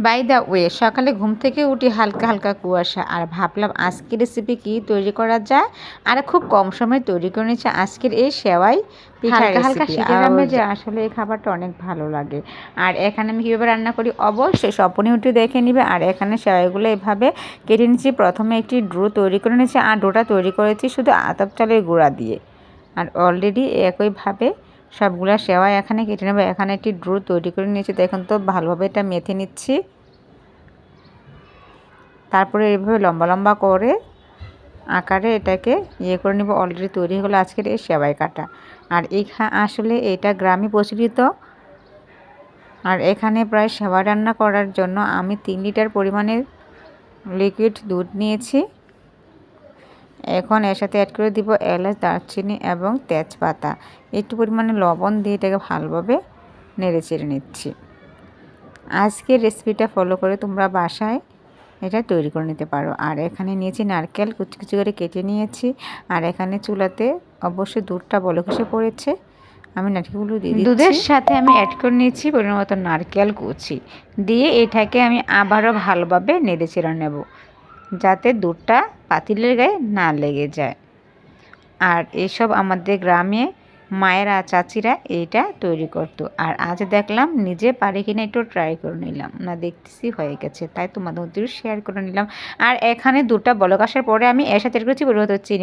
By the way, সকালে ঘুম থেকে উঠি হালকা হালকা কুয়াশা, আর ভাবলাম আজকের রেসিপি কি তৈরি করা যায়। আর খুব কম সময়ে তৈরি করে নিচ্ছে আজকের এই সেওয়াই পিঠা রেসিপি। হালকা হালকা শীতের আমেজে আসলে এই খাবারটা অনেক ভালো লাগে। আর এখানে আমি কীভাবে রান্না করি অবশ্যই সম্পূর্ণ একটু দেখে নিবে। আর এখানে সেওয়াইগুলো এভাবে কেটে নিচ্ছি। প্রথমে একটি ডো তৈরি করে নিচ্ছি, আর ডোটা তৈরি করেছি শুধু আতপ চালের গুঁড়া দিয়ে। আর অলরেডি একইভাবে সবগুলা সেওয়াই এখানে কেটে নেবো। এখানে একটি ডো তৈরি করে নিয়েছি, দেখুন তো ভালোভাবে এটা মেখে নিচ্ছি। তারপরে এইভাবে লম্বা লম্বা করে আকারে এটাকে করে নিব। অলরেডি তৈরি হলো আজকের এই সেওয়াই কাটা। আর আসলে এটা গ্রামে প্রচলিত। আর এখানে প্রায় সেওয়াই রান্না করার জন্য আমি 3 লিটার পরিমাণের লিকুইড দুধ নিয়েছি। এখন এর সাথে অ্যাড করে দিব এলাচ, দারচিনি এবং তেজপাতা। একটু পরিমাণে লবণ দিয়ে এটাকে ভালোভাবে নেড়ে চেড়ে নিচ্ছি। আজকের রেসিপিটা ফলো করে তোমরা বাসায় এটা তৈরি করে নিতে পারো। আর এখানে নিয়েছি নারকেল, কুচি কুচি করে কেটে নিয়েছি। আর এখানে চুলাতে অবশ্যই দুধটা বলক এসে পড়েছে, আমি নারকেলগুলো দিয়ে দিচ্ছি। দুধের সাথে আমি অ্যাড করে নিয়েছি পরিমাণ মতো নারকেল কুচি দিয়ে এটাকে আমি আবারও ভালোভাবে নেড়ে চেড়ে নেব, যাতে দুধটা পাতিলের গায়ে না লেগে যায়। আর এসব আমাদের গ্রামে মায়েরা চাচিরা এইটা তৈরি করতো। আর আজ দেখলাম নিজে পারি কিনা একটু ট্রাই করে নিলাম, না দেখতেছি হয়ে গেছে, তাই তোমাদের মধ্যে শেয়ার করে নিলাম। আর এখানে দুধটা বলক আসার পরে আমি এর সাথে করেছি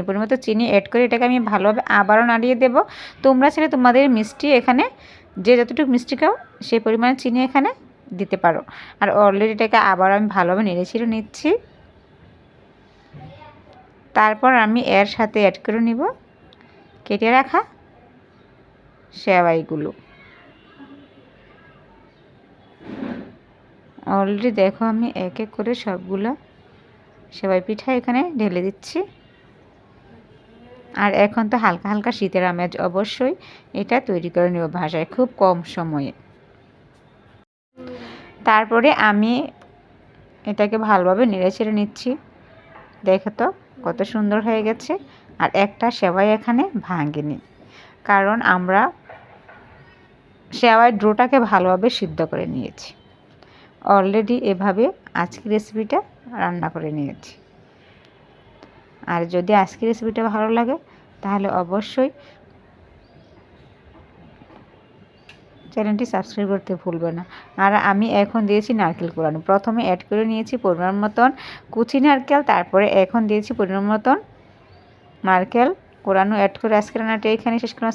পরিমতো চিনি অ্যাড করে এটাকে আমি ভালোভাবে আবারও নাড়িয়ে দেবো। তোমরা ছেলে তোমাদের মিষ্টি এখানে যে যতটুকু মিষ্টি খাও সেই পরিমাণে চিনি এখানে দিতে পারো। আর অলরেডি এটাকে আবার আমি ভালোভাবে নেড়ে ছেড়ে নিচ্ছি। তারপর আমি এর সাথে অ্যাড করে নিব কেটে রাখা সেওয়াইগুলো। অলরেডি দেখো আমি এক এক করে সবগুলো সেওয়াই পিঠা এখানে ঢেলে দিচ্ছি। আর এখন তো হালকা হালকা শীতের আমেজ, অবশ্যই এটা তৈরি করে নেব বাসায় খুব কম সময়ে। তারপরে আমি এটাকে ভালোভাবে নেড়ে ছেড়ে নিচ্ছি। দেখো তো কত সুন্দর হয়ে গেছে। আর একটা সেওয়াই এখানে ভাঙেনি, কারণ আমরা সেওয়াই ডোটাকে ভালোভাবে সিদ্ধ করে নিয়েছি। অলরেডি এভাবে আজকের রেসিপিটা রান্না করে নিয়েছি। আর যদি আজকের রেসিপিটা ভালো লাগে তাহলে অবশ্যই চ্যানেলটি সাবস্ক্রাইব করতে ভুলবে না। আর আমি এখন দিয়েছি নারকেল কোরানো। প্রথমে অ্যাড করে নিয়েছি পরিমাণ মতন কুচি নারকেল, তারপরে এখন দিয়েছি পরিমাণ মতন নারকেল কোরানো অ্যাড করে আজকের রান্নাটা এখানে শেষ করে